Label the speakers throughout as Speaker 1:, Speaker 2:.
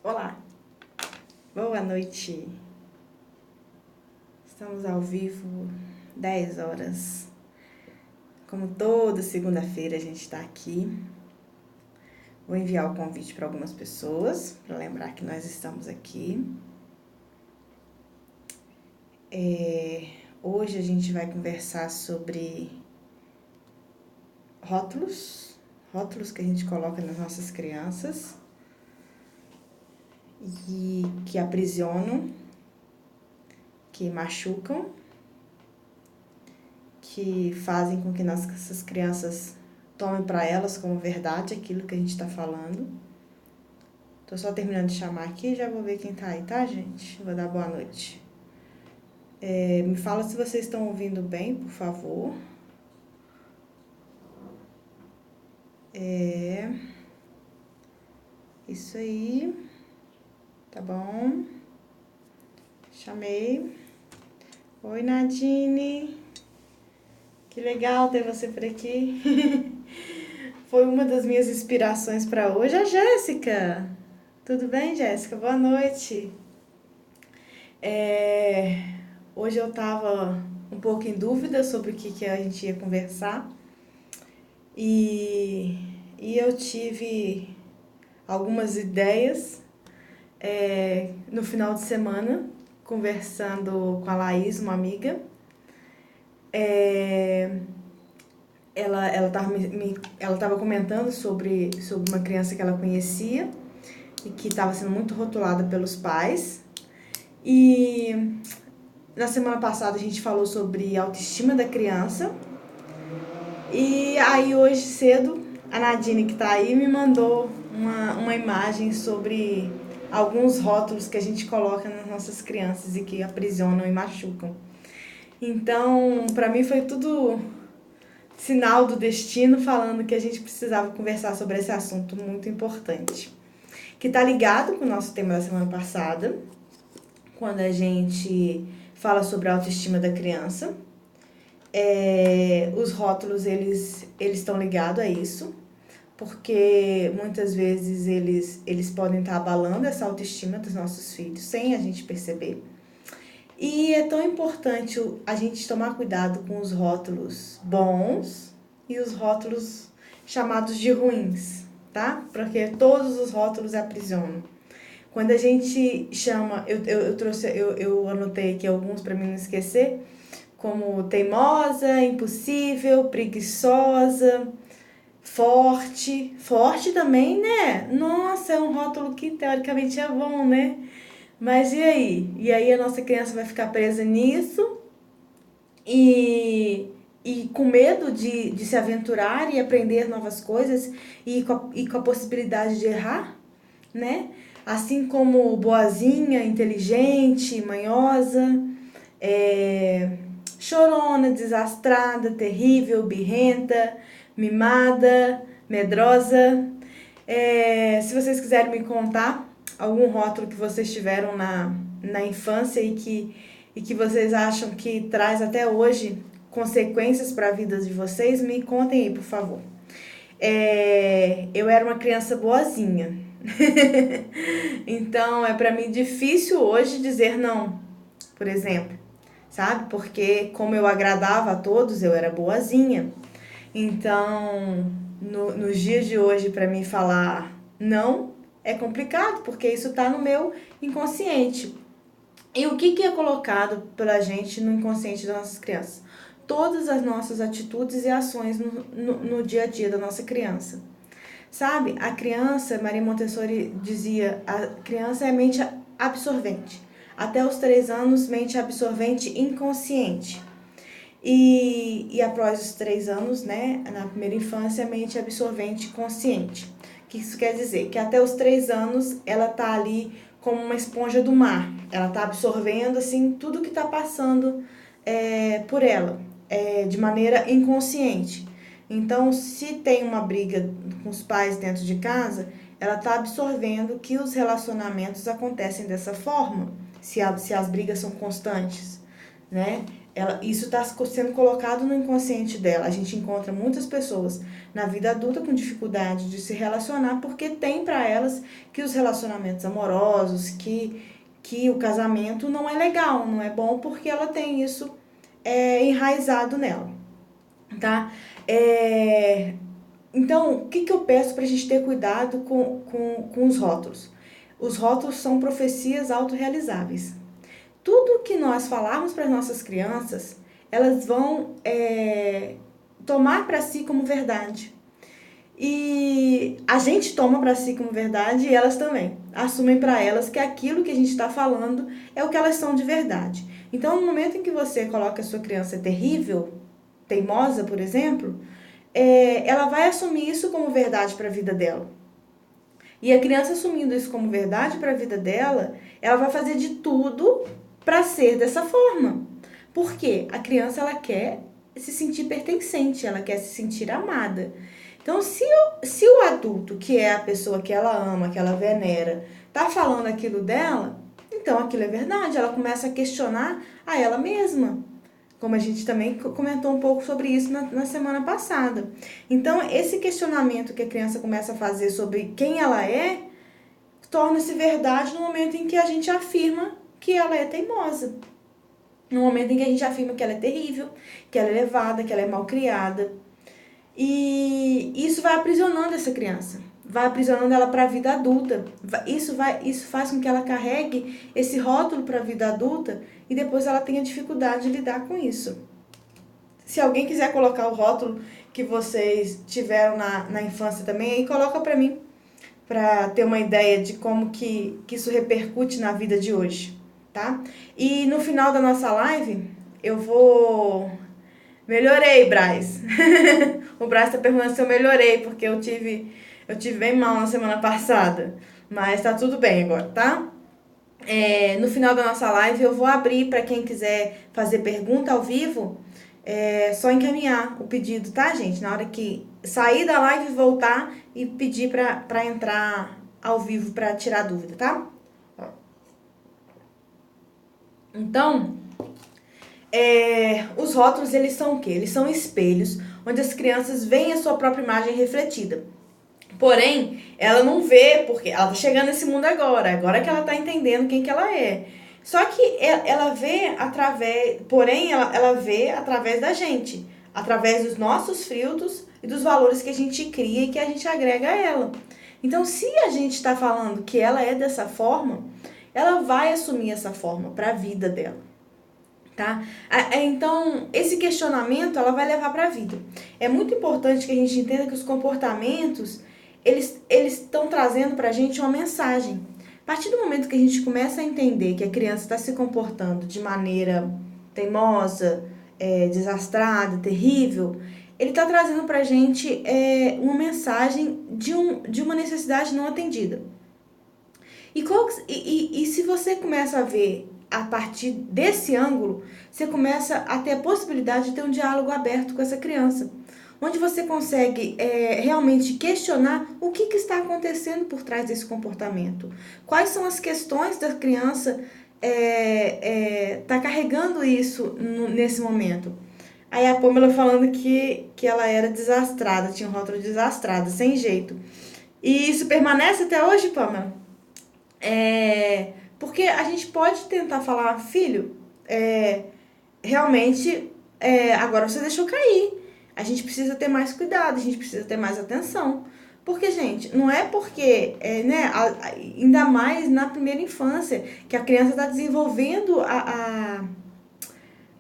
Speaker 1: Olá, boa noite. Estamos ao vivo, 10 horas. Como toda segunda-feira a gente está aqui. Vou enviar o convite para algumas pessoas, para lembrar que nós estamos aqui. Hoje a gente vai conversar sobre rótulos que a gente coloca nas nossas crianças e que aprisionam, que machucam, que fazem com que nossas crianças tomem para elas como verdade aquilo que a gente está falando. Tô só terminando de chamar aqui, já vou ver quem tá aí, tá, gente? Vou dar boa noite. Me fala se vocês estão ouvindo bem, por favor. Isso aí. Tá bom. Chamei. Oi, Nadine. Que legal ter você por aqui. Foi uma das minhas inspirações para hoje. A Jéssica. Tudo bem, Jéssica? Boa noite. Hoje eu tava um pouco em dúvida sobre o que a gente ia conversar. E eu tive algumas ideias no final de semana, conversando com a Laís, uma amiga. Ela estava comentando sobre uma criança que ela conhecia e que estava sendo muito rotulada pelos pais. E na semana passada a gente falou sobre autoestima da criança. E aí hoje cedo, a Nadine que tá aí me mandou uma imagem sobre alguns rótulos que a gente coloca nas nossas crianças e que aprisionam e machucam. Então, pra mim foi tudo sinal do destino falando que a gente precisava conversar sobre esse assunto muito importante. Que tá ligado com o nosso tema da semana passada, quando a gente fala sobre a autoestima da criança. Os rótulos, eles estão ligados a isso, porque muitas vezes eles podem estar abalando essa autoestima dos nossos filhos, sem a gente perceber. E é tão importante a gente tomar cuidado com os rótulos bons e os rótulos chamados de ruins, tá? Porque todos os rótulos aprisionam. Quando a gente chama, eu anotei aqui alguns para mim não esquecer, como teimosa, impossível, preguiçosa, forte. Forte também, né? Nossa, é um rótulo que teoricamente é bom, né? Mas e aí? E aí a nossa criança vai ficar presa nisso e com medo de se aventurar e aprender novas coisas e com a possibilidade de errar, né? Assim como boazinha, inteligente, manhosa, chorona, desastrada, terrível, birrenta, mimada, medrosa. Se vocês quiserem me contar algum rótulo que vocês tiveram na infância e que vocês acham que traz até hoje consequências para a vida de vocês, me contem aí, por favor. Eu era uma criança boazinha. Então é para mim difícil hoje dizer não, por exemplo, sabe? Porque como eu agradava a todos, eu era boazinha. Então, nos dias de hoje, para mim falar não é complicado, porque isso tá no meu inconsciente. E o que é colocado pela gente no inconsciente das nossas crianças? Todas as nossas atitudes e ações no dia a dia da nossa criança. Sabe, a criança, Maria Montessori dizia, a criança é mente absorvente. Até os 3 anos, mente absorvente inconsciente. E após os 3 anos, né, na primeira infância, mente absorvente consciente. O que isso quer dizer? Que até os 3 anos, ela tá ali como uma esponja do mar. Ela tá absorvendo, assim, tudo que tá passando por ela, de maneira inconsciente. Então, se tem uma briga com os pais dentro de casa, ela está absorvendo que os relacionamentos acontecem dessa forma, se as brigas são constantes, né? Isso está sendo colocado no inconsciente dela. A gente encontra muitas pessoas na vida adulta com dificuldade de se relacionar porque tem para elas que os relacionamentos amorosos, que o casamento não é legal, não é bom, porque ela tem isso enraizado nela, tá? Então, o que eu peço para a gente ter cuidado com os rótulos? Os rótulos são profecias autorrealizáveis. Tudo que nós falarmos para as nossas crianças, elas vão tomar para si como verdade. E a gente toma para si como verdade e elas também. Assumem para elas que aquilo que a gente está falando é o que elas são de verdade. Então, no momento em que você coloca a sua criança terrível, teimosa, por exemplo, ela vai assumir isso como verdade para a vida dela. E a criança assumindo isso como verdade para a vida dela, ela vai fazer de tudo para ser dessa forma. Por quê? A criança, ela quer se sentir pertencente, ela quer se sentir amada. Então, se o adulto, que é a pessoa que ela ama, que ela venera, tá falando aquilo dela, então aquilo é verdade. Ela começa a questionar a ela mesma. Como a gente também comentou um pouco sobre isso na semana passada. Então, esse questionamento que a criança começa a fazer sobre quem ela torna-se verdade no momento em que a gente afirma que ela é teimosa. No momento em que a gente afirma que ela é terrível, que ela é levada, que ela é malcriada. E isso vai aprisionando essa criança. Vai aprisionando ela para a vida adulta. Isso faz com que ela carregue esse rótulo para a vida adulta e depois ela tenha dificuldade de lidar com isso. Se alguém quiser colocar o rótulo que vocês tiveram na infância também, aí coloca para mim, para ter uma ideia de como que isso repercute na vida de hoje, tá? E no final da nossa live, eu vou... Melhorei, Braz. O Braz tá perguntando se eu melhorei, porque eu tive bem mal na semana passada. Mas tá tudo bem agora, tá? No final da nossa live eu vou abrir para quem quiser fazer pergunta ao vivo. Só encaminhar o pedido, tá, gente? Na hora que sair da live, voltar e pedir para entrar ao vivo para tirar dúvida, tá? Então... os rótulos, eles são o quê? Eles são espelhos onde as crianças veem a sua própria imagem refletida. Porém, ela não vê, porque ela tá chegando nesse mundo agora que ela tá entendendo quem que ela é. Só que ela vê através, porém, ela vê através da gente, através dos nossos filtros e dos valores que a gente cria e que a gente agrega a ela. Então, se a gente está falando que ela é dessa forma, ela vai assumir essa forma para a vida dela. Tá? Então, esse questionamento ela vai levar para a vida. É muito importante que a gente entenda que os comportamentos, eles estão trazendo para a gente uma mensagem. A partir do momento que a gente começa a entender que a criança está se comportando de maneira teimosa, desastrada, terrível, ele está trazendo para a gente uma mensagem de uma necessidade não atendida. E se você começa a ver a partir desse ângulo, você começa a ter a possibilidade de ter um diálogo aberto com essa criança, onde você consegue realmente questionar o que está acontecendo por trás desse comportamento. Quais são as questões da criança tá carregando isso nesse momento. Aí a Pamela falando que ela era desastrada, tinha um rótulo desastrada, sem jeito. E isso permanece até hoje, Pamela? Porque a gente pode tentar falar, filho, realmente, agora você deixou cair. A gente precisa ter mais cuidado, a gente precisa ter mais atenção. Porque, gente, não é porque, ainda mais na primeira infância, que a criança está desenvolvendo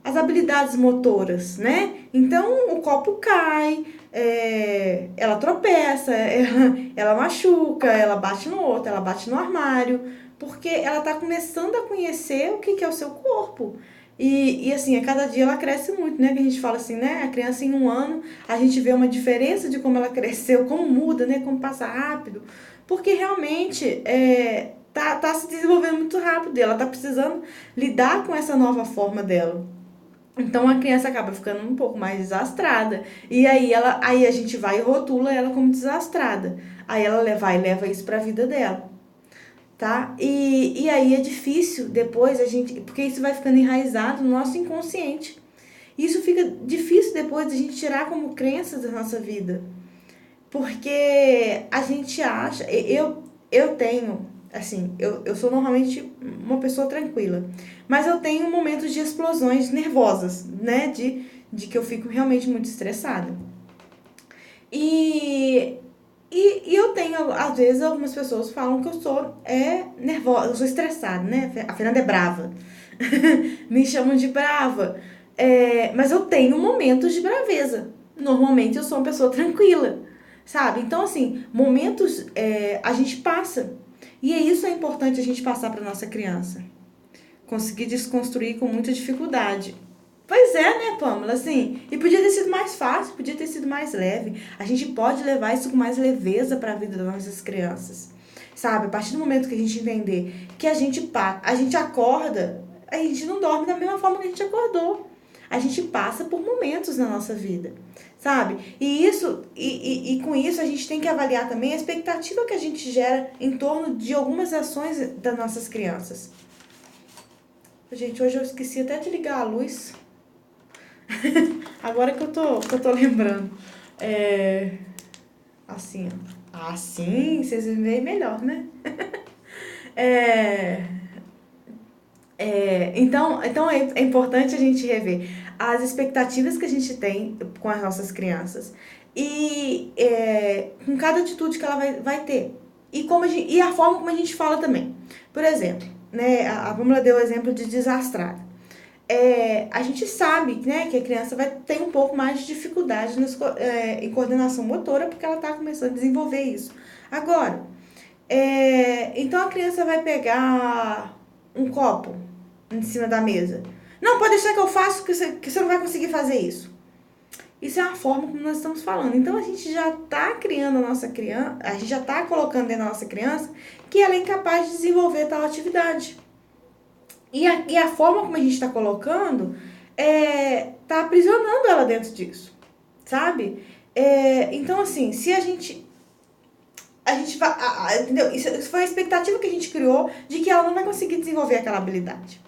Speaker 1: as habilidades motoras, né? Então, o copo cai, ela tropeça, ela machuca, ela bate no outro, ela bate no armário, porque ela está começando a conhecer o que é o seu corpo. E assim, a cada dia ela cresce muito, né? Que a gente fala assim, né? A criança em 1 ano, a gente vê uma diferença de como ela cresceu, como muda, né? Como passa rápido. Porque realmente tá se desenvolvendo muito rápido. Ela tá precisando lidar com essa nova forma dela. Então a criança acaba ficando um pouco mais desastrada. E aí a gente vai e rotula ela como desastrada. Aí ela leva isso pra vida dela. Tá? E aí é difícil depois porque isso vai ficando enraizado no nosso inconsciente. Isso fica difícil depois de a gente tirar como crença da nossa vida. Porque a gente acha... Eu tenho... Assim, eu sou normalmente uma pessoa tranquila. Mas eu tenho momentos de explosões nervosas, né? De que eu fico realmente muito estressada. E eu tenho, às vezes, algumas pessoas falam que eu sou nervosa, eu sou estressada, né? A Fernanda é brava. Me chamam de brava. Mas eu tenho momentos de braveza. Normalmente eu sou uma pessoa tranquila, sabe? Então, assim, momentos a gente passa. E isso é importante a gente passar para nossa criança. Conseguir desconstruir com muita dificuldade. Pois é, né, Pamela? Assim, e podia ter sido mais fácil, podia ter sido mais leve. A gente pode levar isso com mais leveza para a vida das nossas crianças. Sabe? A partir do momento que a gente entender que a gente acorda, a gente não dorme da mesma forma que a gente acordou. A gente passa por momentos na nossa vida, sabe? E com isso a gente tem que avaliar também a expectativa que a gente gera em torno de algumas ações das nossas crianças. Gente, hoje eu esqueci até de ligar a luz. Agora que eu tô lembrando. Assim, ó. Assim, vocês me veem melhor, né? É, então é importante a gente rever as expectativas que a gente tem com as nossas crianças e com cada atitude que ela vai ter. E a forma como a gente fala também. Por exemplo, né, a Pamela deu o exemplo de desastrada. A gente sabe, né, que a criança vai ter um pouco mais de dificuldade em coordenação motora, porque ela está começando a desenvolver isso. Agora, então a criança vai pegar um copo em cima da mesa. Não, pode deixar que eu faço, que você não vai conseguir fazer isso. Isso é a forma como nós estamos falando. Então a gente já está criando a nossa criança, a gente já está colocando dentro da nossa criança que ela é incapaz de desenvolver tal atividade. E a forma como a gente está colocando tá aprisionando ela dentro disso, sabe? Então, assim, se a gente vai... entendeu? Isso foi a expectativa que a gente criou de que ela não vai conseguir desenvolver aquela habilidade,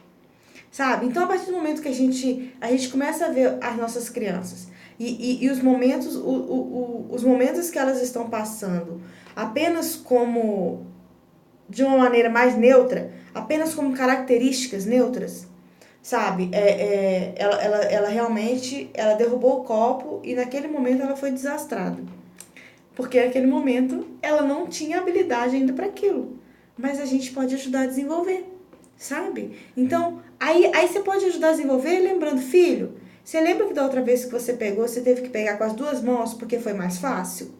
Speaker 1: sabe? Então, a partir do momento que a gente começa a ver as nossas crianças e os momentos, os momentos que elas estão passando apenas como... de uma maneira mais neutra, apenas como características neutras, sabe? Ela realmente, ela derrubou o copo e naquele momento ela foi desastrada. Porque naquele momento ela não tinha habilidade ainda para aquilo. Mas a gente pode ajudar a desenvolver, sabe? Então, aí você pode ajudar a desenvolver lembrando, filho, você lembra que da outra vez que você pegou, você teve que pegar com as duas mãos porque foi mais fácil?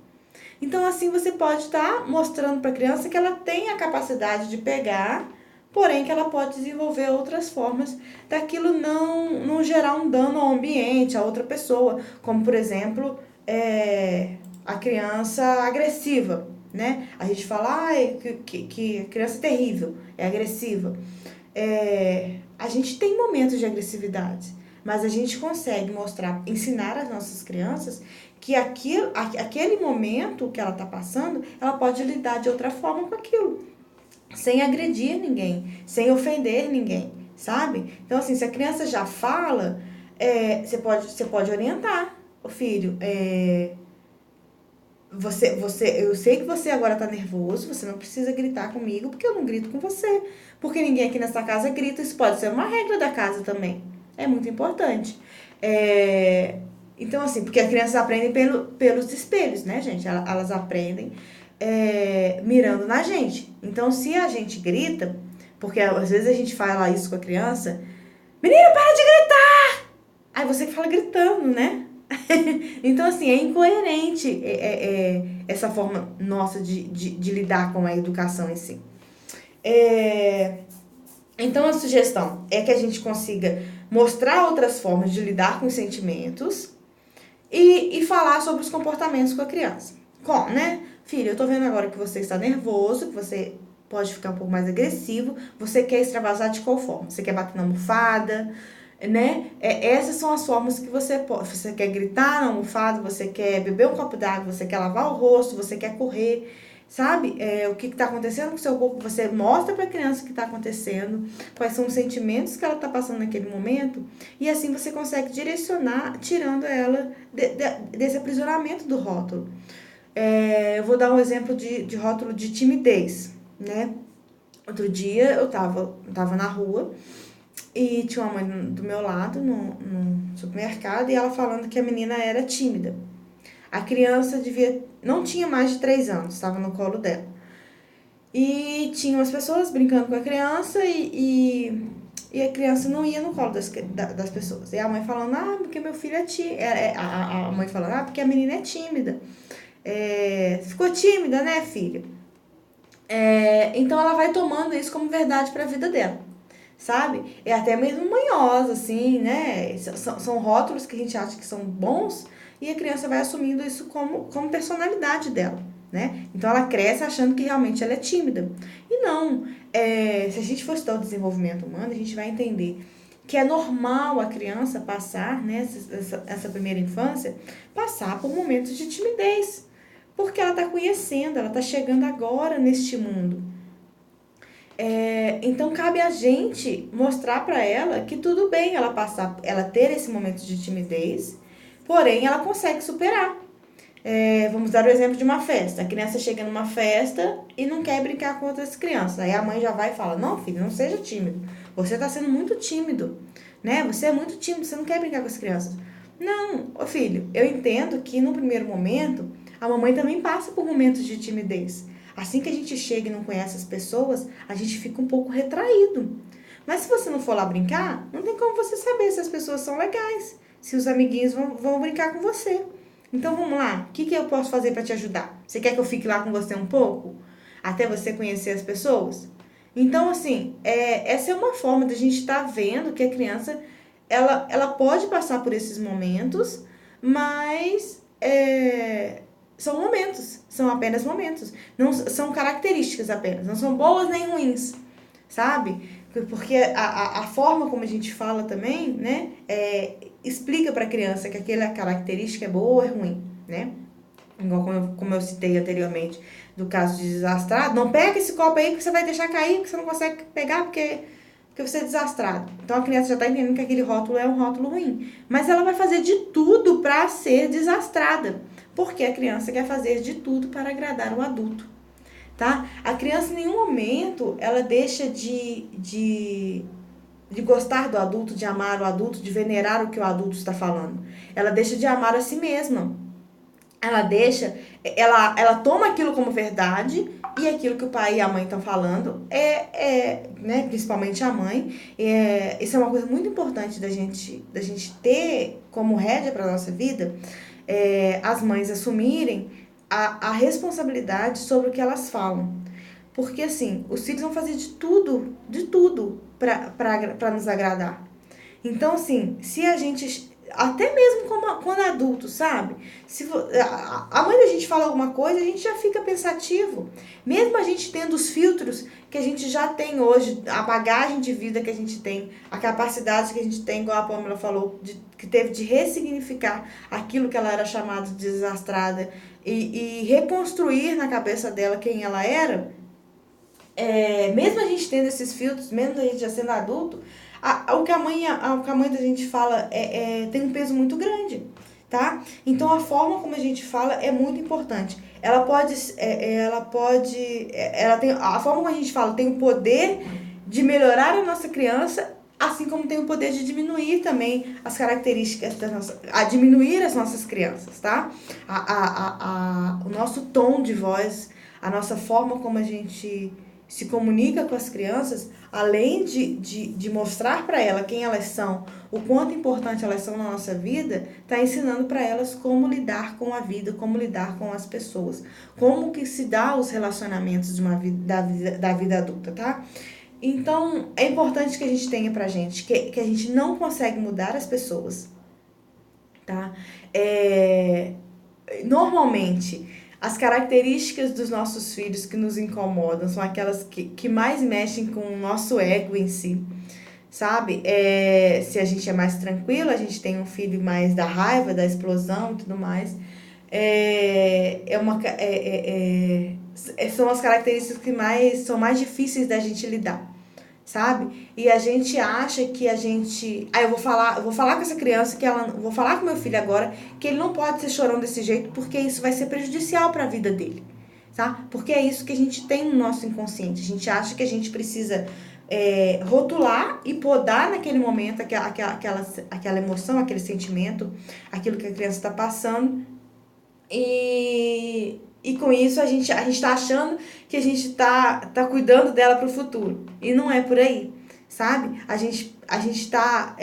Speaker 1: Então, assim, você pode estar mostrando para a criança que ela tem a capacidade de pegar, porém que ela pode desenvolver outras formas daquilo não gerar um dano ao ambiente, a outra pessoa. Como, por exemplo, a criança agressiva, né? A gente fala que a criança é terrível, é agressiva. A gente tem momentos de agressividade, mas a gente consegue ensinar às nossas crianças que aquele momento que ela está passando, ela pode lidar de outra forma com aquilo, sem agredir ninguém, sem ofender ninguém, sabe? Então, assim, se a criança já fala, você pode orientar o filho. Eu sei que você agora tá nervoso, você não precisa gritar comigo, porque eu não grito com você. Porque ninguém aqui nessa casa grita, isso pode ser uma regra da casa também. É muito importante. Então, assim, porque as crianças aprendem pelos espelhos, né, gente? Elas aprendem mirando na gente. Então, se a gente grita, porque às vezes a gente fala isso com a criança, menino, para de gritar! Aí você que fala gritando, né? Então, assim, é incoerente essa forma nossa de lidar com a educação em si. Então, a sugestão é que a gente consiga mostrar outras formas de lidar com os sentimentos e falar sobre os comportamentos com a criança. Como, né? Filho, eu tô vendo agora que você está nervoso, que você pode ficar um pouco mais agressivo, você quer extravasar de qual forma? Você quer bater na almofada, né? Essas são as formas que você pode. Você quer gritar na almofada, você quer beber um copo d'água, você quer lavar o rosto, você quer correr. sabe? O que está acontecendo com o seu corpo, você mostra para a criança o que está acontecendo, quais são os sentimentos que ela está passando naquele momento, e assim você consegue direcionar, tirando ela desse aprisionamento do rótulo. Eu vou dar um exemplo de rótulo de timidez, né? Outro dia eu tava na rua e tinha uma mãe do meu lado no supermercado e ela falando que a menina era tímida. A criança não tinha mais de 3 anos, estava no colo dela. E tinha umas pessoas brincando com a criança e a criança não ia no colo das pessoas. E a mãe falando, porque meu filho é tímido. A mãe falando, porque a menina é tímida. Ficou tímida, né, filha? Então ela vai tomando isso como verdade para a vida dela, sabe? É até mesmo manhosa, assim, né? São rótulos que a gente acha que são bons e a criança vai assumindo isso como personalidade dela, né? Então ela cresce achando que realmente ela é tímida. E não, se a gente for estudar o desenvolvimento humano, a gente vai entender que é normal a criança passar, né, essa primeira infância, passar por momentos de timidez. Porque ela está conhecendo, ela está chegando agora neste mundo. Então cabe a gente mostrar para ela que tudo bem ela ter esse momento de timidez, porém ela consegue superar. Vamos dar o exemplo de uma festa. A criança chega numa festa e não quer brincar com outras crianças. Aí a mãe já vai e fala, não, filho, não seja tímido. Você está sendo muito tímido, né? Você é muito tímido, você não quer brincar com as crianças. Não, filho, eu entendo que no primeiro momento a mamãe também passa por momentos de timidez. Assim que a gente chega e não conhece as pessoas, a gente fica um pouco retraído. Mas se você não for lá brincar, não tem como você saber se as pessoas são legais, se os amiguinhos vão brincar com você. Então vamos lá, o que eu posso fazer para te ajudar? Você quer que eu fique lá com você um pouco? Até você conhecer as pessoas? Então, assim, essa é uma forma da gente estar vendo que a criança ela pode passar por esses momentos, mas são momentos, são apenas momentos. Não são características apenas, não são boas nem ruins, sabe? Porque a forma como a gente fala também, né, explica para a criança que aquela característica é boa ou é ruim, né? Igual como eu citei anteriormente do caso de desastrado, não pega esse copo aí que você vai deixar cair, porque você não consegue pegar porque você é desastrado. Então a criança já está entendendo que aquele rótulo é um rótulo ruim. Mas ela vai fazer de tudo para ser desastrada, porque a criança quer fazer de tudo para agradar o adulto, tá? A criança em nenhum momento ela deixa de gostar do adulto, de amar o adulto, de venerar o que o adulto está falando. Ela deixa de amar a si mesma. Ela toma aquilo como verdade e aquilo que o pai e a mãe estão falando né, principalmente a mãe, isso é uma coisa muito importante da gente ter como rédea para nossa vida, as mães assumirem a responsabilidade sobre o que elas falam. Porque assim, os filhos vão fazer de tudo para nos agradar. Então, assim, se a gente, até mesmo quando adulto, sabe? Se a mãe da gente fala alguma coisa, a gente já fica pensativo. Mesmo a gente tendo os filtros que a gente já tem hoje, a bagagem de vida que a gente tem, a capacidade que a gente tem, igual a Pamela falou, que teve de ressignificar aquilo que ela era chamada de desastrada e reconstruir na cabeça dela quem ela era, mesmo a gente tendo esses filtros, mesmo a gente já sendo adulto, o que a mãe da gente fala tem um peso muito grande, tá? Então a forma como a gente fala é muito importante. A forma como a gente fala tem o poder de melhorar a nossa criança, assim como tem o poder de diminuir também as características diminuir as nossas crianças, tá? O nosso tom de voz, a nossa forma como a gente se comunica com as crianças, além de mostrar para ela quem elas são, o quanto importante elas são na nossa vida, está ensinando para elas como lidar com a vida, como lidar com as pessoas, como que se dá os relacionamentos da vida adulta, tá? Então, é importante que a gente tenha pra gente que a gente não consegue mudar as pessoas, tá? Normalmente, as características dos nossos filhos que nos incomodam são aquelas que mais mexem com o nosso ego em si, sabe? Se a gente é mais tranquilo, a gente tem um filho mais da raiva, da explosão e tudo mais. são as características que são mais difíceis da gente lidar, sabe? E a gente acha que a gente... eu vou falar com essa criança, vou falar com meu filho agora, que ele não pode ser chorão desse jeito, porque isso vai ser prejudicial para a vida dele, tá? Porque é isso que a gente tem no nosso inconsciente. A gente acha que a gente precisa rotular e podar naquele momento aquela emoção, aquele sentimento, aquilo que a criança está passando. E com isso a gente tá achando que a gente tá cuidando dela pro futuro. E não é por aí, sabe? A gente tá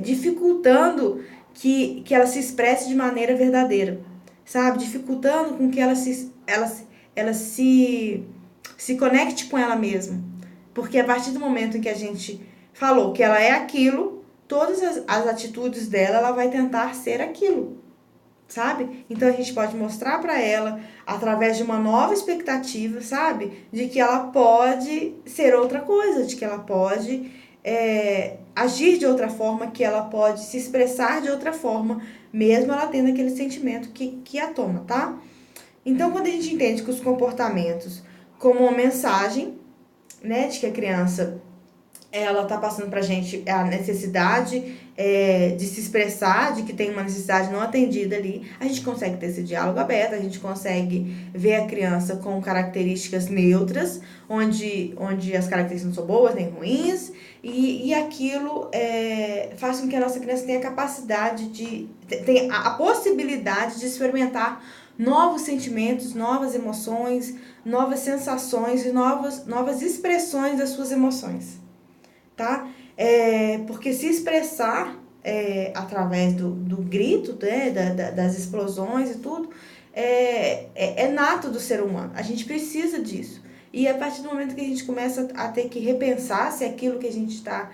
Speaker 1: dificultando que ela se expresse de maneira verdadeira, sabe? Dificultando com que ela se conecte com ela mesma. Porque a partir do momento em que a gente falou que ela é aquilo, todas as atitudes dela, ela vai tentar ser aquilo, sabe? Então a gente pode mostrar para ela através de uma nova expectativa, sabe? De que ela pode ser outra coisa, de que ela pode agir de outra forma, que ela pode se expressar de outra forma, mesmo ela tendo aquele sentimento que a toma, tá? Então quando a gente entende que os comportamentos como uma mensagem, né, de que a criança ela tá passando pra gente a necessidade de se expressar, de que tem uma necessidade não atendida ali, a gente consegue ter esse diálogo aberto, a gente consegue ver a criança com características neutras, onde as características não são boas nem ruins, e aquilo faz com que a nossa criança tenha a capacidade tenha a possibilidade de experimentar novos sentimentos, novas emoções, novas sensações e novas expressões das suas emoções, tá? Porque se expressar através do grito, né, das explosões e tudo, é nato do ser humano. A gente precisa disso. E a partir do momento que a gente começa a ter que repensar se aquilo que a gente tá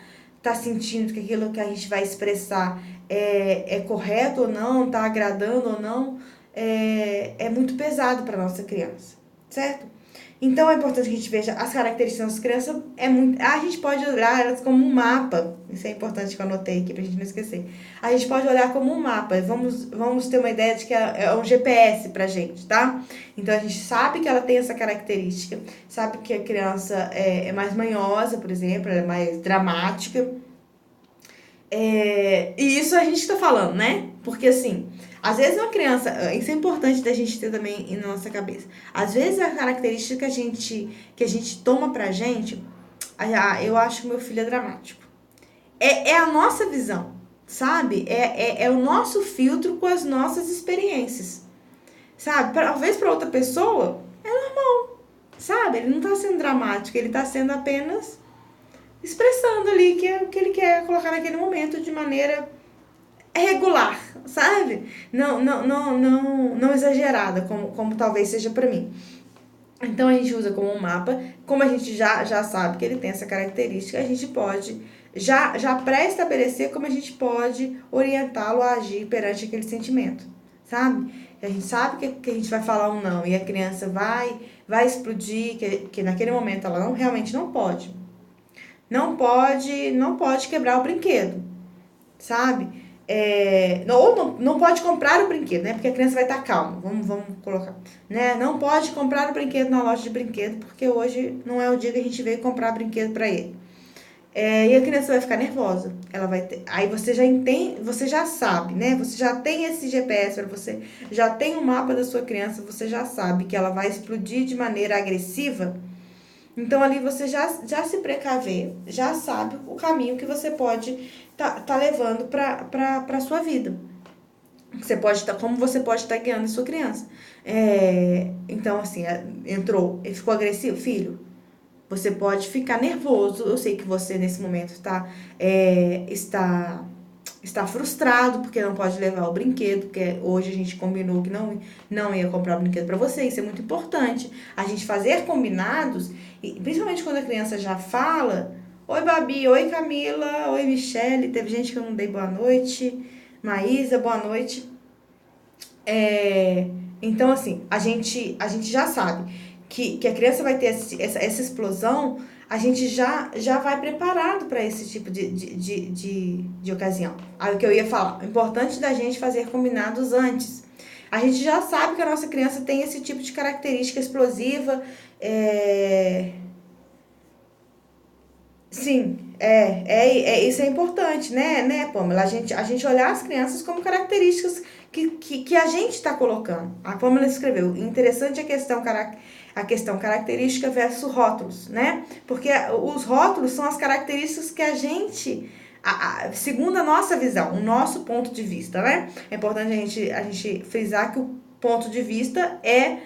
Speaker 1: sentindo, que aquilo que a gente vai expressar é correto ou não, tá agradando ou não, é muito pesado para nossa criança, certo? Então é importante que a gente veja as características das crianças. A gente pode olhar elas como um mapa. Isso é importante que eu anotei aqui pra gente não esquecer. A gente pode olhar como um mapa. Vamos ter uma ideia de que é um GPS pra gente, tá? Então a gente sabe que ela tem essa característica. Sabe que a criança é mais manhosa, por exemplo, ela é mais dramática. E isso a gente tá falando, né? Porque assim, às vezes uma criança, isso é importante da gente ter também na nossa cabeça. Às vezes a característica que a gente toma pra gente, eu acho que meu filho é dramático. É a nossa visão, sabe? É o nosso filtro com as nossas experiências, sabe? Talvez pra outra pessoa é normal, sabe? Ele não tá sendo dramático, ele tá sendo apenas expressando ali o que ele quer colocar naquele momento de maneira regular, sabe? Não exagerada, como talvez seja pra mim. Então a gente usa como um mapa, como a gente já sabe que ele tem essa característica, a gente pode já pré-estabelecer como a gente pode orientá-lo a agir perante aquele sentimento, sabe? A gente sabe que a gente vai falar um não e a criança vai explodir, que naquele momento ela realmente não pode. Não pode quebrar o brinquedo, sabe? Não pode comprar o brinquedo, né? Porque a criança vai estar calma. Vamos colocar, né? Não pode comprar o brinquedo na loja de brinquedo, porque hoje não é o dia que a gente veio comprar brinquedo para ele. E a criança vai ficar nervosa. Ela vai ter, aí você já entende, você já sabe, né? Você já tem esse GPS para você, já tem o mapa da sua criança, você já sabe que ela vai explodir de maneira agressiva. Então ali você já se precaver, já sabe o caminho que você pode tá levando para sua vida. Como você pode estar guiando a sua criança. Então assim, ele ficou agressivo, filho. Você pode ficar nervoso. Eu sei que você nesse momento está frustrado porque não pode levar o brinquedo, porque hoje a gente combinou que não ia comprar o brinquedo para você. Isso é muito importante. A gente fazer combinados, e principalmente quando a criança já fala: oi, Babi, oi, Camila, oi, Michele. Teve gente que eu não dei boa noite. Maísa, boa noite. Então, assim, a gente já sabe que a criança vai ter essa explosão, a gente já vai preparado para esse tipo de ocasião. Aí o que eu ia falar, o importante da gente fazer combinados antes. A gente já sabe que a nossa criança tem esse tipo de característica explosiva. Sim, isso é importante, né, Pamela? A gente olhar as crianças como características que a gente está colocando. A Pamela escreveu, interessante a questão característica versus rótulos, né? Porque os rótulos são as características que a gente, segundo a nossa visão, o nosso ponto de vista, né? É importante a gente frisar que o ponto de vista é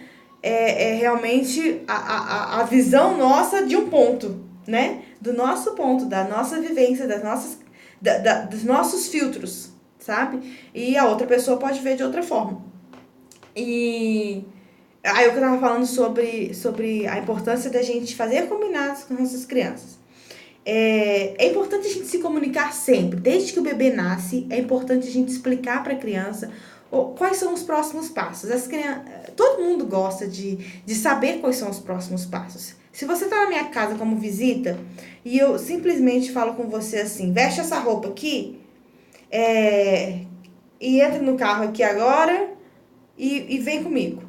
Speaker 1: realmente a visão nossa de um ponto, né? Do nosso ponto, da nossa vivência, dos nossos filtros, sabe? E a outra pessoa pode ver de outra forma. E aí eu tava falando sobre a importância da gente fazer combinados com nossas crianças. É importante a gente se comunicar sempre, desde que o bebê nasce, é importante a gente explicar para a criança quais são os próximos passos. Todo mundo gosta de saber quais são os próximos passos. Se você está na minha casa como visita e eu simplesmente falo com você assim, veste essa roupa aqui e entra no carro aqui agora e vem comigo.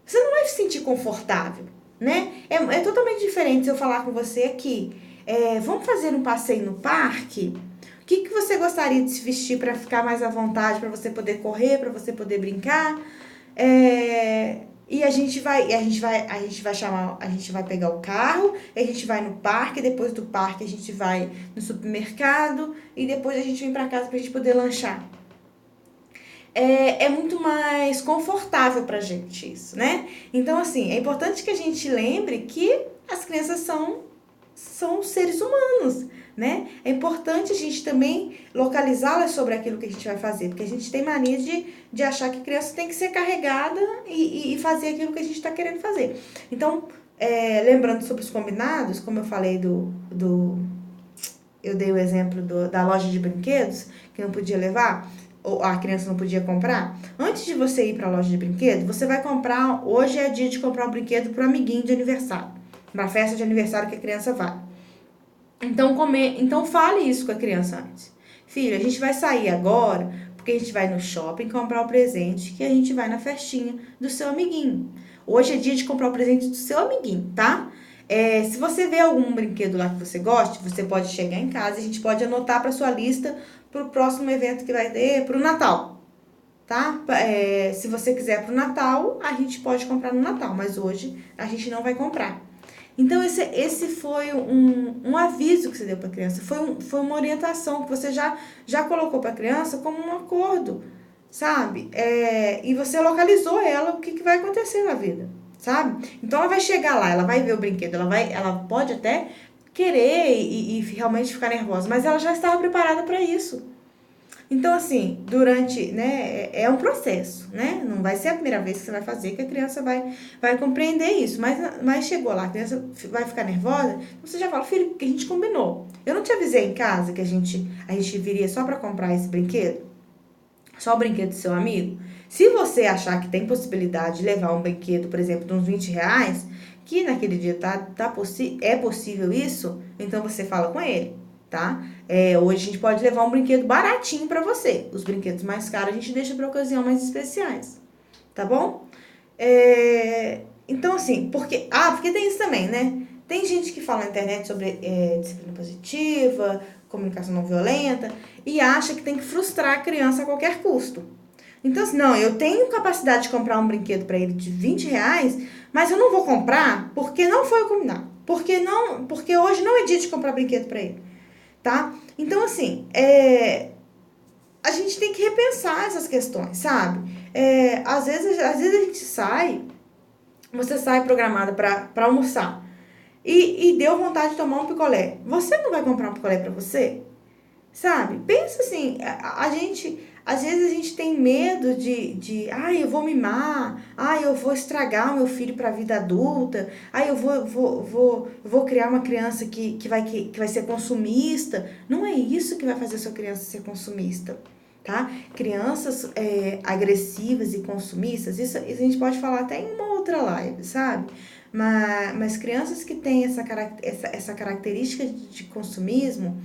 Speaker 1: Você não vai se sentir confortável, né? É totalmente diferente se eu falar com você aqui. Vamos fazer um passeio no parque? O que você gostaria de se vestir para ficar mais à vontade, para você poder correr, para você poder brincar? E a gente vai pegar o carro, a gente vai no parque, depois do parque a gente vai no supermercado e depois a gente vem para casa para a gente poder lanchar. É muito mais confortável pra gente isso, né? Então, assim, é importante que a gente lembre que as crianças são seres humanos, né? É importante a gente também localizá-las sobre aquilo que a gente vai fazer, porque a gente tem mania de achar que a criança tem que ser carregada e fazer aquilo que a gente está querendo fazer. Então, lembrando sobre os combinados, como eu falei eu dei o exemplo da loja de brinquedos, que não podia levar, ou a criança não podia comprar. Antes de você ir para a loja de brinquedo, você vai comprar, hoje é dia de comprar um brinquedo para o amiguinho de aniversário, uma festa de aniversário que a criança vai. Então fale isso com a criança antes. Filha, a gente vai sair agora, porque a gente vai no shopping comprar o presente que a gente vai na festinha do seu amiguinho. Hoje é dia de comprar o presente do seu amiguinho, tá? Se você vê algum brinquedo lá que você goste, você pode chegar em casa e a gente pode anotar para sua lista para o próximo evento que vai ter, para o Natal, tá? Se você quiser para o Natal, a gente pode comprar no Natal, mas hoje a gente não vai comprar. Então, esse foi um aviso que você deu para a criança, foi uma orientação que você já colocou para a criança como um acordo, sabe? E você localizou ela o que vai acontecer na vida, sabe? Então, ela vai chegar lá, ela vai ver o brinquedo, ela pode até querer e realmente ficar nervosa, mas ela já estava preparada para isso. Então, assim, né, é um processo, né? Não vai ser a primeira vez que você vai fazer que a criança vai compreender isso. Mas chegou lá, a criança vai ficar nervosa, você já fala, filho, que a gente combinou. Eu não te avisei em casa que a gente viria só para comprar esse brinquedo? Só o brinquedo do seu amigo? Se você achar que tem possibilidade de levar um brinquedo, por exemplo, de uns R$20, que naquele dia é possível isso, então você fala com ele, tá? Hoje a gente pode levar um brinquedo baratinho pra você. Os brinquedos mais caros a gente deixa pra ocasião mais especiais, tá bom? Então, assim, porque tem isso também, né? Tem gente que fala na internet sobre disciplina positiva, comunicação não violenta, e acha que tem que frustrar a criança a qualquer custo. Então, assim, não, eu tenho capacidade de comprar um brinquedo para ele de R$20, mas eu não vou comprar porque não foi o combinado. Porque hoje não é dia de comprar brinquedo para ele, tá? Então, assim, a gente tem que repensar essas questões, sabe? Às vezes a gente você sai programada para almoçar e deu vontade de tomar um picolé. Você não vai comprar um picolé para você? Sabe? Pensa assim, às vezes a gente tem medo eu vou mimar, eu vou estragar o meu filho para a vida adulta, eu vou criar uma criança que vai ser consumista. Não é isso que vai fazer a sua criança ser consumista, tá? Crianças agressivas e consumistas, isso a gente pode falar até em uma outra live, sabe? Mas crianças que têm essa característica de consumismo,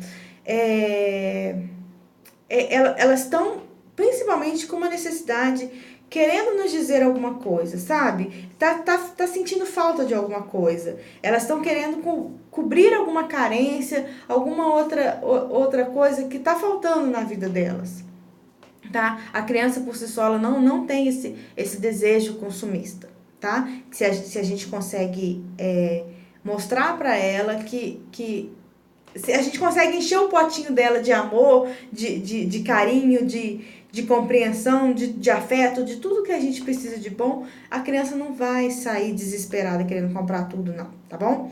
Speaker 1: elas estão principalmente com uma necessidade querendo nos dizer alguma coisa, sabe? Tá sentindo falta de alguma coisa. Elas estão querendo cobrir alguma carência, alguma outra coisa que tá faltando na vida delas, tá? A criança por si só ela não tem esse desejo consumista, tá? Se a gente consegue mostrar para ela que se a gente consegue encher o potinho dela de amor, de carinho, de compreensão, de afeto, de tudo que a gente precisa de bom, a criança não vai sair desesperada querendo comprar tudo, não, tá bom?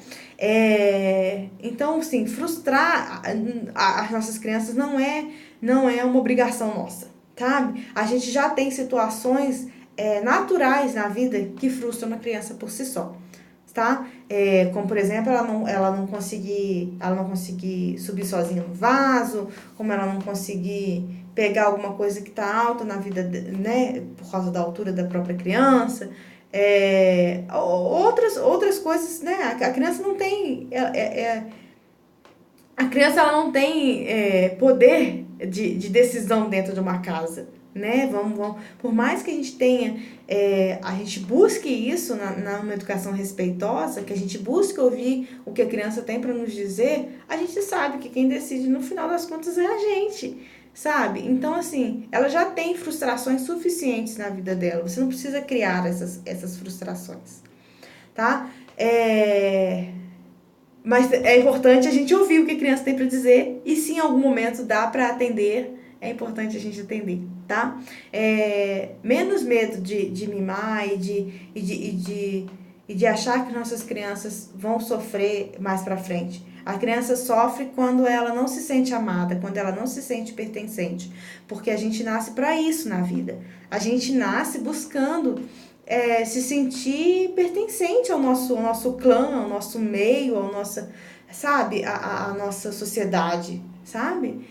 Speaker 1: Então, sim, frustrar as nossas crianças não é uma obrigação nossa, sabe? A gente já tem situações naturais na vida que frustram a criança por si só, tá? Como por exemplo, ela não conseguir subir sozinha no vaso, como ela não conseguir pegar alguma coisa que está alta na vida, né, por causa da altura da própria criança, outras coisas, né? A criança não tem, a criança ela não tem poder de decisão dentro de uma casa, né? Por mais que a gente tenha, a gente busque isso numa educação respeitosa, que a gente busque ouvir o que a criança tem para nos dizer, a gente sabe que quem decide no final das contas é a gente, sabe? Então, assim, ela já tem frustrações suficientes na vida dela, você não precisa criar essas frustrações, tá? Mas é importante a gente ouvir o que a criança tem para dizer e se em algum momento dá para atender, é importante a gente atender, tá? Menos medo de mimar e de achar que nossas crianças vão sofrer mais para frente. A criança sofre quando ela não se sente amada, quando ela não se sente pertencente, porque a gente nasce para isso na vida. A gente nasce buscando se sentir pertencente ao nosso clã, ao nosso meio, ao nosso, sabe, a nossa sociedade, sabe?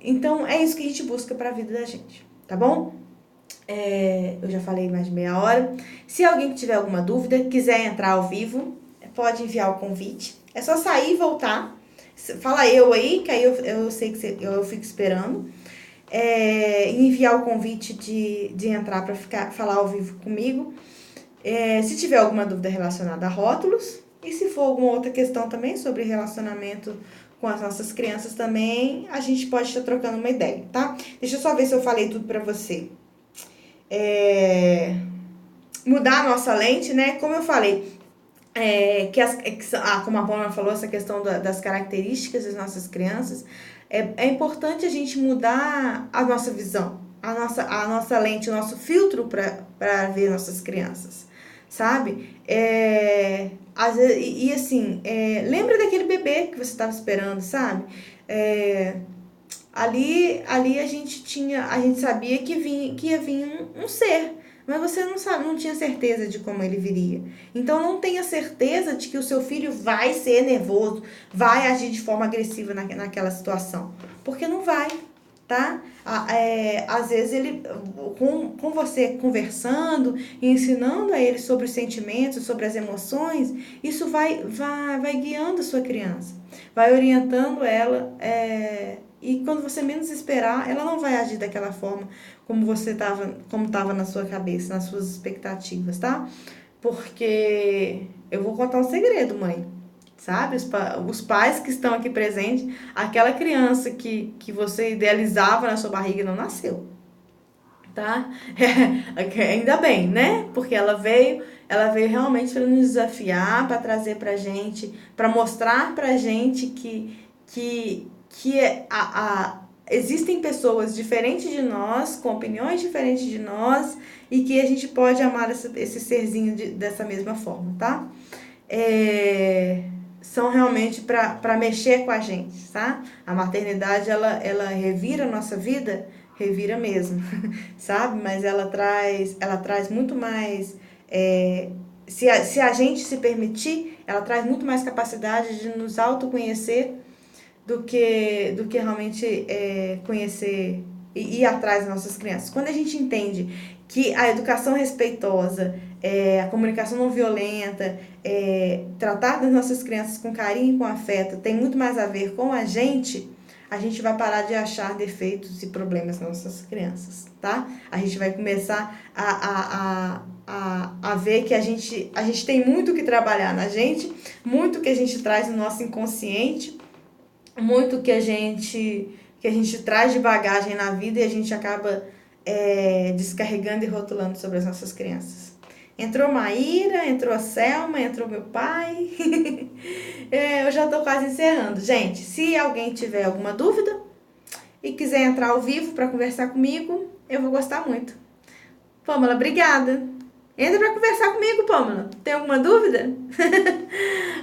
Speaker 1: Então, é isso que a gente busca para a vida da gente, tá bom? Eu já falei mais de meia hora. Se alguém tiver alguma dúvida, quiser entrar ao vivo, pode enviar o convite. É só sair e voltar. Fala eu aí, que aí eu sei que eu fico esperando. Enviar o convite de entrar para falar ao vivo comigo. Se tiver alguma dúvida relacionada a rótulos, e se for alguma outra questão também sobre relacionamento com as nossas crianças também, a gente pode estar trocando uma ideia, tá? Deixa eu só ver se eu falei tudo para você. Mudar a nossa lente, né? Como eu falei, como a Paula falou, essa questão das características das nossas crianças, é importante a gente mudar a nossa visão, a nossa lente, o nosso filtro para ver nossas crianças, sabe? Às vezes, e assim, lembra daquele bebê que você estava esperando, sabe? Ali a gente sabia que ia vir um ser, mas você não tinha certeza de como ele viria. Então não tenha certeza de que o seu filho vai ser nervoso, vai agir de forma agressiva naquela situação, porque não vai, tá? Às vezes ele, com você conversando e ensinando a ele sobre os sentimentos, sobre as emoções, isso vai guiando a sua criança, vai orientando ela, e quando você menos esperar, ela não vai agir daquela forma como estava na sua cabeça, nas suas expectativas, tá? Porque eu vou contar um segredo, mãe. Sabe? Os pais que estão aqui presentes, aquela criança que você idealizava na sua barriga não nasceu, tá? Ainda bem, né? Porque ela veio realmente para nos desafiar, para trazer pra gente, para mostrar pra gente que existem pessoas diferentes de nós, com opiniões diferentes de nós, e que a gente pode amar esse serzinho dessa mesma forma, tá? São realmente para mexer com a gente, tá? A maternidade, ela revira a nossa vida, revira mesmo, sabe? Mas ela traz muito mais, se a gente se permitir, ela traz muito mais capacidade de nos autoconhecer do que realmente conhecer e ir atrás das nossas crianças. Quando a gente entende que a educação respeitosa, a comunicação não violenta, tratar das nossas crianças com carinho e com afeto tem muito mais a ver com a gente a gente vai parar de achar defeitos e problemas nas nossas crianças, tá? A gente vai começar a ver que a gente tem muito que trabalhar na gente, muito que a gente traz no nosso inconsciente, muito que a gente traz de bagagem na vida e a gente acaba descarregando e rotulando sobre as nossas crianças. Entrou Maíra, entrou a Selma, entrou meu pai. Eu já tô quase encerrando. Gente, se alguém tiver alguma dúvida e quiser entrar ao vivo para conversar comigo, eu vou gostar muito. Pamela, obrigada. Entra para conversar comigo, Pamela. Tem alguma dúvida?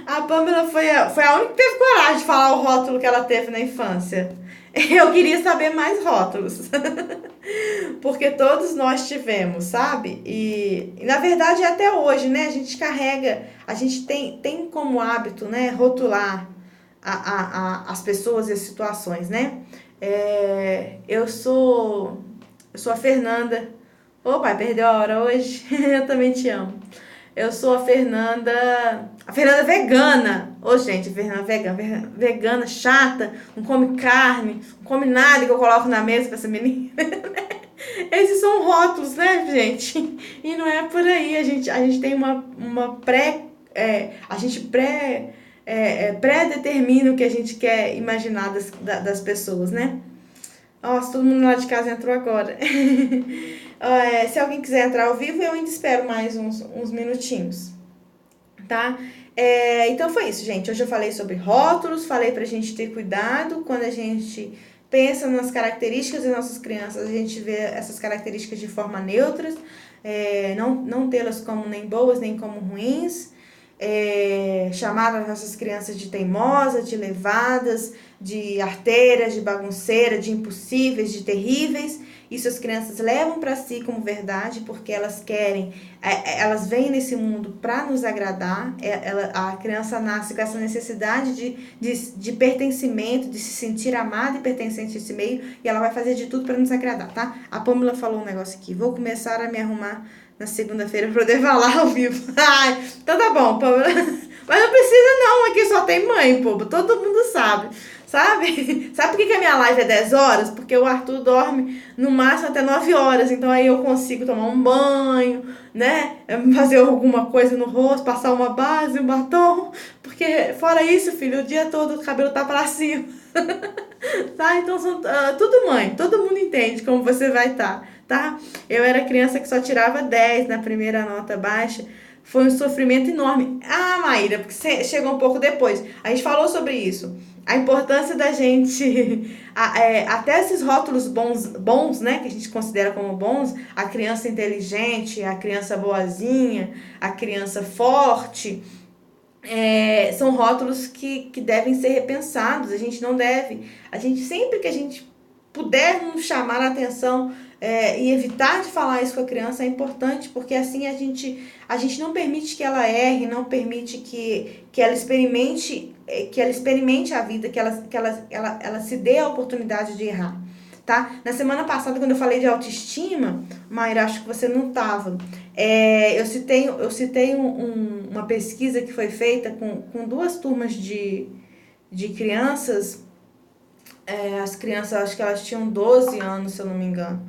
Speaker 1: A Pamela foi a única que teve coragem de falar o rótulo que ela teve na infância. Eu queria saber mais rótulos. Porque todos nós tivemos, sabe? E na verdade até hoje, né? A gente carrega, a gente tem como hábito, né? Rotular as pessoas e as situações, né? Eu sou a Fernanda. Ô pai, perdeu a hora hoje? Eu também te amo. Eu sou a Fernanda vegana. Ô, gente, a Fernanda vegana, chata, não come carne, não come nada que eu coloco na mesa pra essa menina. Esses são rótulos, né, gente? E não é por aí. A gente tem uma pré-determina o que a gente quer imaginar das pessoas, né? Nossa, todo mundo lá de casa entrou agora. Se alguém quiser entrar ao vivo, eu ainda espero mais uns minutinhos, tá? Então foi isso, gente. Hoje eu falei sobre rótulos, falei pra gente ter cuidado quando a gente pensa nas características das nossas crianças, a gente vê essas características de forma neutra, não tê-las como nem boas, nem como ruins, chamar as nossas crianças de teimosas, de levadas, de arteiras, de bagunceiras, de impossíveis, de terríveis. Isso as crianças levam para si como verdade, porque elas querem, elas vêm nesse mundo para nos agradar. A criança nasce com essa necessidade de pertencimento, de se sentir amada e pertencente a esse meio, e ela vai fazer de tudo para nos agradar, tá? A Pamela falou um negócio aqui, vou começar a me arrumar na segunda-feira para poder falar ao vivo. Então tá bom, Pamela. Mas não precisa não, aqui só tem mãe, povo, todo mundo sabe. Sabe por que a minha live é 10 horas? Porque o Arthur dorme no máximo até 9 horas, então aí eu consigo tomar um banho, né? Fazer alguma coisa no rosto, passar uma base, um batom, porque fora isso, filho, o dia todo o cabelo tá pra cima. Tá? Então são tudo mãe, todo mundo entende como você vai estar, tá? Eu era criança que só tirava 10 na primeira nota baixa. Foi um sofrimento enorme. Maíra, porque você chegou um pouco depois. A gente falou sobre isso. A importância da gente, até esses rótulos bons, né, que a gente considera como bons, a criança inteligente, a criança boazinha, a criança forte, são rótulos que devem ser repensados. A gente não deve, sempre que a gente puder nos chamar a atenção e evitar de falar isso com a criança é importante, porque assim a gente não permite que ela erre, não permite que ela experimente a vida, que ela se dê a oportunidade de errar, tá? Na semana passada, quando eu falei de autoestima, Mayra, acho que você não estava, eu citei uma pesquisa que foi feita com 2 turmas de crianças. As crianças, acho que elas tinham 12 anos, se eu não me engano.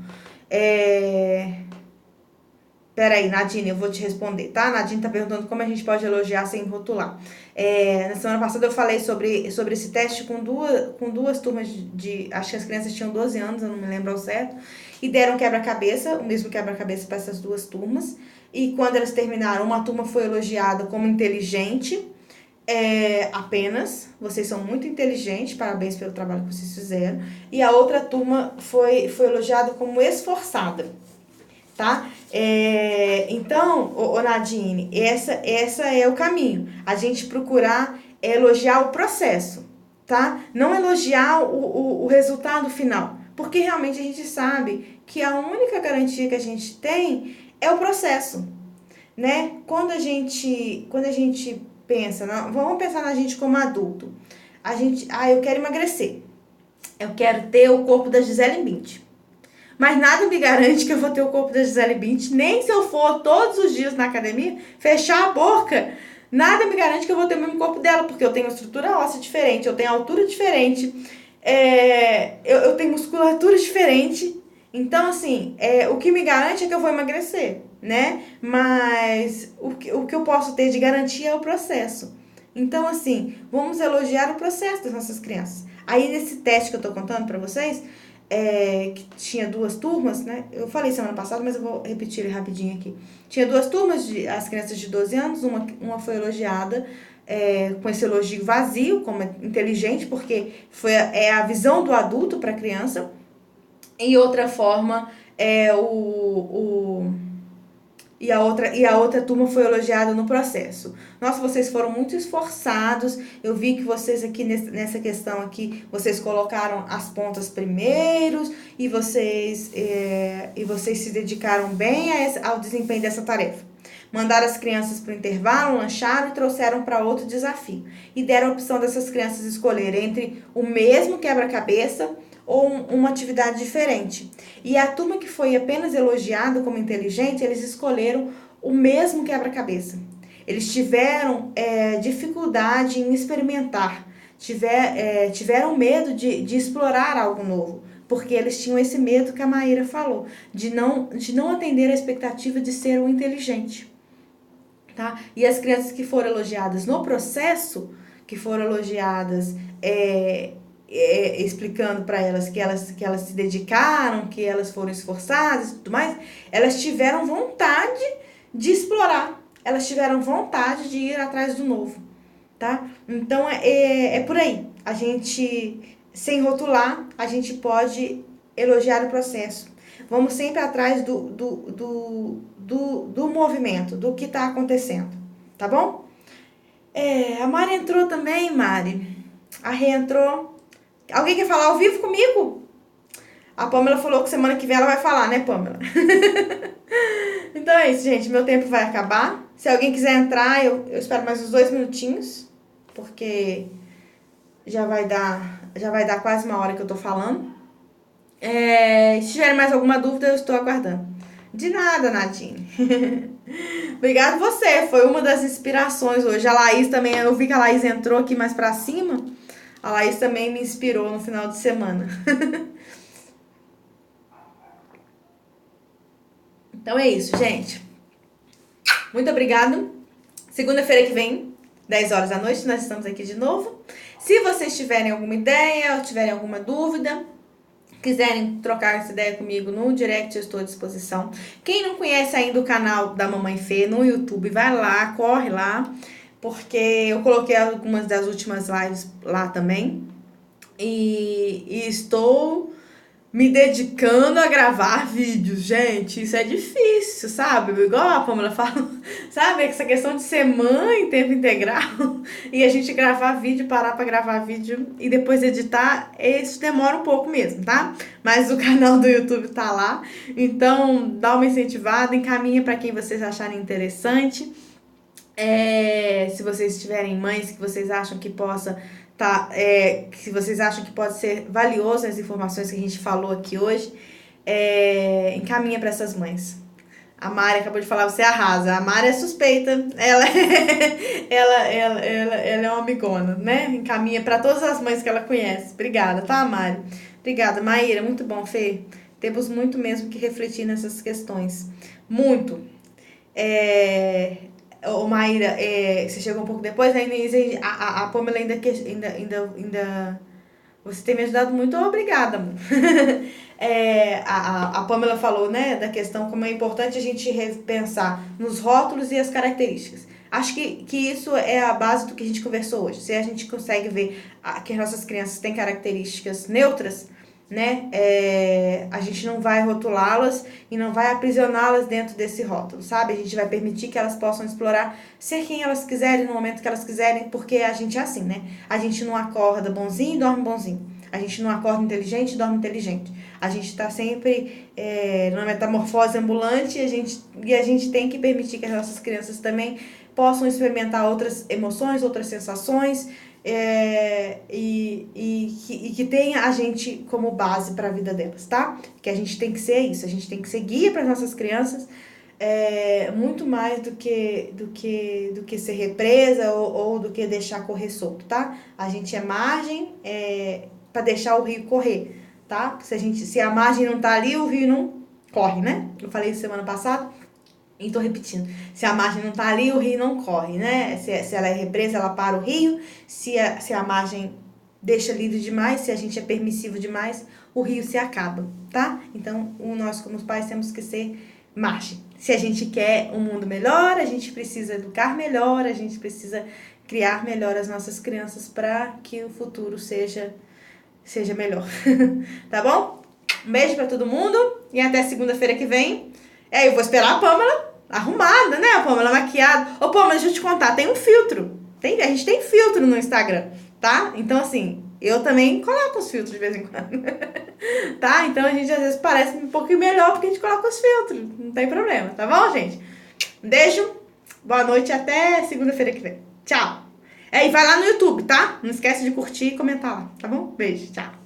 Speaker 1: Peraí, Nadine, eu vou te responder, tá? Nadine tá perguntando como a gente pode elogiar sem rotular. Na semana passada eu falei sobre esse teste com duas turmas acho que as crianças tinham 12 anos, eu não me lembro ao certo, e deram quebra-cabeça, o mesmo quebra-cabeça para essas 2 turmas. E quando elas terminaram, uma turma foi elogiada como inteligente, apenas, vocês são muito inteligentes, parabéns pelo trabalho que vocês fizeram. E a outra turma foi elogiada como esforçada, tá? Então, Nadine, essa é o caminho. A gente procurar elogiar o processo, tá? Não elogiar o resultado final. Porque realmente a gente sabe que a única garantia que a gente tem é o processo, né? Quando a gente pensa, vamos pensar na gente como adulto. Eu quero emagrecer. Eu quero ter o corpo da Gisele Bündchen. Mas nada me garante que eu vou ter o corpo da Gisele Bündchen, nem se eu for todos os dias na academia, fechar a boca, nada me garante que eu vou ter o mesmo corpo dela, porque eu tenho uma estrutura óssea diferente, eu tenho altura diferente, eu tenho musculatura diferente. Então, assim, o que me garante é que eu vou emagrecer, né? Mas o que eu posso ter de garantia é o processo. Então, assim, vamos elogiar o processo das nossas crianças. Aí, nesse teste que eu tô contando pra vocês, que tinha duas turmas, né? Eu falei semana passada, mas eu vou repetir ele rapidinho aqui. Tinha duas turmas, as crianças de 12 anos, uma foi elogiada com esse elogio vazio, como inteligente, porque é a visão do adulto para a criança, e outra forma e a outra turma foi elogiada no processo. Nossa, vocês foram muito esforçados. Eu vi que vocês aqui nessa questão aqui, vocês colocaram as pontas primeiros e vocês se dedicaram bem ao desempenho dessa tarefa. Mandaram as crianças para o intervalo, lancharam e trouxeram para outro desafio. E deram a opção dessas crianças escolherem entre o mesmo quebra-cabeça ou uma atividade diferente. E a turma que foi apenas elogiada como inteligente, eles escolheram o mesmo quebra-cabeça. Eles tiveram dificuldade em experimentar, tiveram medo de explorar algo novo, porque eles tinham esse medo que a Maíra falou, de não atender a expectativa de ser um inteligente. Tá? E as crianças que foram elogiadas no processo, que foram elogiadas explicando para elas que elas se dedicaram, que elas foram esforçadas e tudo mais, elas tiveram vontade de explorar, elas tiveram vontade de ir atrás do novo, tá? Então é por aí. A gente, sem rotular, a gente pode elogiar o processo. Vamos sempre atrás do movimento, do que está acontecendo, tá bom? A Mari entrou também, Mari. A Rê entrou. Alguém quer falar ao vivo comigo? A Pamela falou que semana que vem ela vai falar, né, Pamela? Então é isso, gente. Meu tempo vai acabar. Se alguém quiser entrar, eu espero mais uns 2 minutinhos, porque já vai dar quase uma hora que eu tô falando. Se tiverem mais alguma dúvida, eu estou aguardando. De nada, Nadine. Obrigada você, foi uma das inspirações hoje. A Laís também, eu vi que a Laís entrou aqui mais pra cima. A Laís também me inspirou no final de semana. Então é isso, gente. Muito obrigada. Segunda-feira que vem, 10 horas da noite, nós estamos aqui de novo. Se vocês tiverem alguma ideia ou tiverem alguma dúvida, quiserem trocar essa ideia comigo no direct, eu estou à disposição. Quem não conhece ainda o canal da Mamãe Fê no YouTube, vai lá, corre lá, porque eu coloquei algumas das últimas lives lá também. E estou me dedicando a gravar vídeos, gente. Isso é difícil, sabe? Igual a Pamela fala, sabe? Essa questão de ser mãe em tempo integral e a gente gravar vídeo, parar pra gravar vídeo e depois editar, isso demora um pouco mesmo, tá? Mas o canal do YouTube tá lá, então dá uma incentivada, encaminha pra quem vocês acharem interessante. Se vocês tiverem mães que vocês acham que possa que vocês acham que pode ser valioso as informações que a gente falou aqui hoje, encaminha para essas mães. A Mari acabou de falar, você arrasa. A Mari é suspeita, ela é uma amigona, né? Encaminha para todas as mães que ela conhece. Obrigada, tá, Mari? Obrigada, Maíra, muito bom, Fê. Temos muito mesmo que refletir nessas questões. Muito. Ô, Maíra, você chegou um pouco depois, né, Inês? A Pamela ainda. Você tem me ajudado muito, obrigada, amor. A Pamela falou, né, da questão como é importante a gente repensar nos rótulos e as características. Acho que isso é a base do que a gente conversou hoje. Se a gente consegue ver que as nossas crianças têm características neutras, né? A gente não vai rotulá-las e não vai aprisioná-las dentro desse rótulo, sabe? A gente vai permitir que elas possam explorar, ser quem elas quiserem, no momento que elas quiserem, porque a gente é assim, né? A gente não acorda bonzinho e dorme bonzinho. A gente não acorda inteligente e dorme inteligente. A gente está sempre numa metamorfose ambulante e a gente tem que permitir que as nossas crianças também possam experimentar outras emoções, outras sensações, e que tenha a gente como base para a vida delas, tá? Que a gente tem que ser isso, a gente tem que ser guia para as nossas crianças, muito mais do que ser represa ou do que deixar correr solto, tá? A gente é margem, para deixar o rio correr, tá? Se a margem não tá ali, o rio não corre, né? Eu falei isso semana passada e tô repetindo. Se a margem não tá ali, o rio não corre, né? Se ela é represa, ela para o rio. Se a margem deixa livre demais, se a gente é permissivo demais, o rio se acaba, tá? Então, nós como pais temos que ser margem. Se a gente quer um mundo melhor, a gente precisa educar melhor, a gente precisa criar melhor as nossas crianças para que o futuro seja melhor. Tá bom? Um beijo pra todo mundo e até segunda-feira que vem. Eu vou esperar a Pamela arrumada, né? A Pamela maquiada. Ô, Pamela, deixa eu te contar, tem um filtro. A gente tem filtro no Instagram, tá? Então, assim, eu também coloco os filtros de vez em quando. Tá? Então, a gente às vezes parece um pouquinho melhor porque a gente coloca os filtros. Não tem problema, tá bom, gente? Um beijo, boa noite e até segunda-feira que vem. Tchau! E vai lá no YouTube, tá? Não esquece de curtir e comentar lá, tá bom? Beijo, tchau.